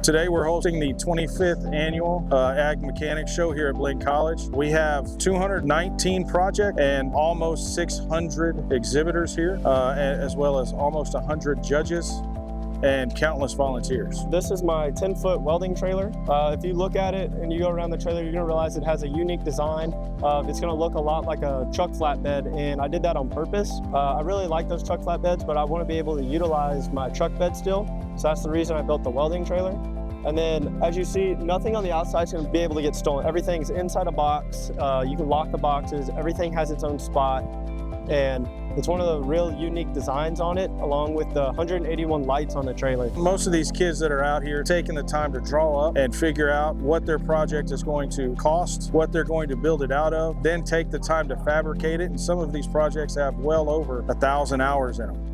Today we're hosting the 25th annual Ag Mechanics Show here at Blinn College. We have 219 projects and almost 600 exhibitors here, as well as almost 100 judges and countless volunteers. This is my 10-foot welding trailer. If you look at it and you go around the trailer, you're gonna realize it has a unique design. It's gonna look a lot like a truck flatbed, and I did that on purpose. I really like those truck flatbeds, but I wanna be able to utilize my truck bed still. So that's the reason I built the welding trailer. And then, as you see, nothing on the outside is gonna be able to get stolen. Everything's inside a box. You can lock the boxes. Everything has its own spot. And it's one of the real unique designs on it, along with the 181 lights on the trailer. Most of these kids that are out here taking the time to draw up and figure out what their project is going to cost, what they're going to build it out of, then take the time to fabricate it. And some of these projects have well over 1,000 hours in them.